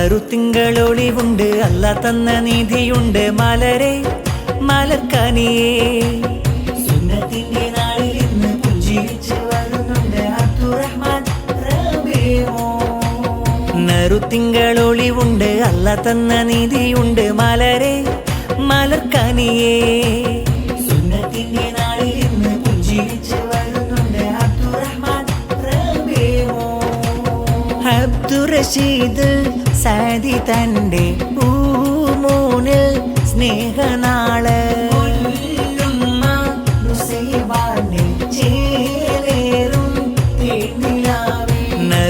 നറുത്തിങ്കളൊളിവുണ്ട് അല്ലാ തന്ന നിധിയുണ്ട് മലരെ മലർക്കനിയേ സുന്നത്തിന്റെ നാളിൽ ഇന്ന് പുഞ്ചിരിച്ച് വരുന്നുണ്ട് അബ്ദുറഹ്മാൻ റബീഉ നറുത്തിങ്കളൊളിവുണ്ട് അല്ലാ തന്ന നിധിയുണ്ട് മലരെ മലർക്കനിയേ സുന്നത്തിന്റെ നാളിൽ ഇന്ന് പുഞ്ചിരിച്ച് വരുന്നുണ്ട് അബ്ദുറഹ്മാൻ റബീഉ അബ്ദുറഷീദ് സാദി തന്റെ പൂമൂനിൽ സ്നേഹനാള്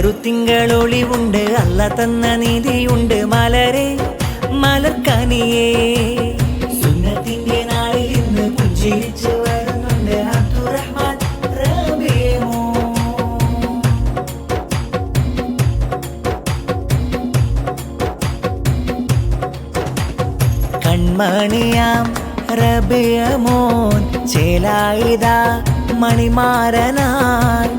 നറുത്തിങ്കളൊളിവുണ്ട് അല്ലാ തന്ന നിധിയുണ്ട് മലരെ മലർക്കനിയേ സുന്നത്തിന്റെ നാളിൽ ഇന്ന് പുഞ്ചിരിച്ച് വരുന്നുണ്ട് അബ്ദുറഹ്മാൻ റബീഉ കൺമണിയാം റബീഉമോൻ ചേലായിതാ മണിമാരനായി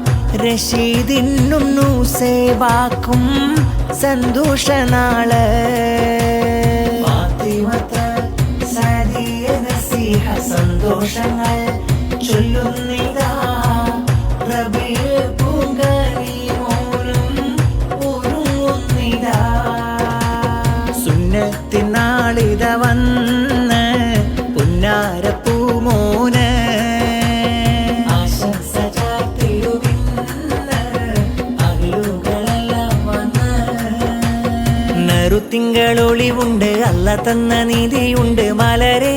റഷീദിനും നൂസേബാക്കും സന്തോഷനാള് ഫാത്തിമത്ത് സാദിയ നസീഹ സന്തോഷങ്ങൾ ചൊല്ലുന്നിതാ റബീഉ പൂങ്കനി മോനും ഒരുങ്ങുന്നിതാ സുന്നത്തിനാളിത വന്ന് പുന്നാരപ്പൂമോന് നറുത്തിങ്കളൊളിവുണ്ട് അല്ലാ തന്ന നിധിയുണ്ട് മലരെ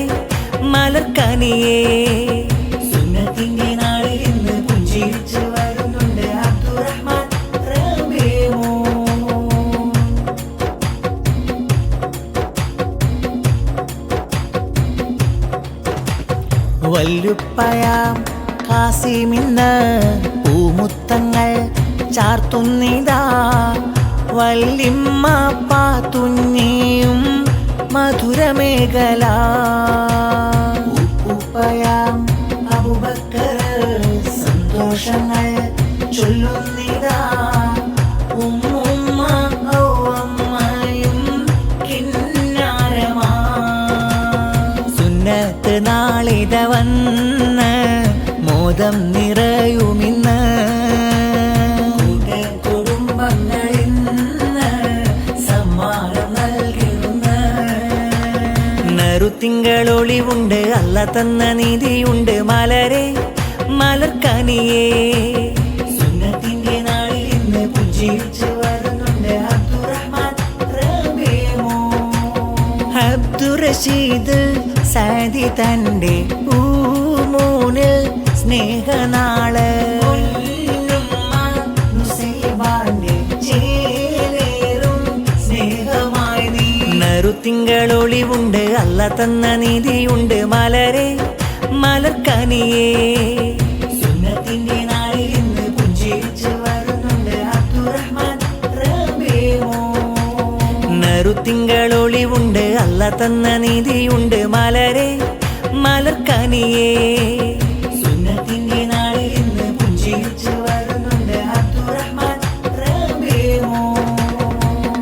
മലർക്കനിയേ സുന്നത്തിന്റെ നാളിൽ ഇന്ന് പുഞ്ചിരിച്ച് വരുന്നുണ്ട് അബ്ദുറഹ്മാൻ റബീഉ വല്ലുപ്പയാം കാസിമിന്ന് പൂമുത്തങ്ങൾ ചാർത്തുന്നിതാ വല്ലിമ്മ പാത്തുഞ്ഞിയും മധുരമേഖല ഉപ്പുപ്പയാം അബൂബക്കർ സന്തോഷങ്ങൾ ചൊല്ലുന്നിതാ ഉമ്മുമ്മ ഔവമ്മയും കിന്നാരമാ സുന്നത്ത് നാളിത വന്ന് മോദം നിറയുമിന്ന് നറുത്തിങ്കളൊളിവുണ്ട് അല്ലാ തന്ന നിധിയുണ്ട് മലരെ മലർക്കനിയേ സുന്നത്തിന്റെ നാളിൽ ഇന്ന് പുഞ്ചിരിച്ച് വരുന്നുണ്ട് അബ്ദുറഹ്മാൻ റബീഉ അബ്ദുറഷീദ് സാദി തന്റെ പൂമൂനിൽ സ്നേഹനാള് നറുത്തിങ്കളൊളിവുണ്ട് അല്ലാ തന്ന നിധിയുണ്ട് മലരെ മലർക്കനിയേ സുന്നത്തിന്റെ നാളിൽ ഇന്ന് പുഞ്ചിരിച്ച് വരുന്നുണ്ട് അബ്ദുറഹ്മാൻ റബീഉ നറുത്തിങ്കളൊളിവുണ്ട് അല്ലാ തന്ന നിധിയുണ്ട് മലരെ മലർക്കനിയേ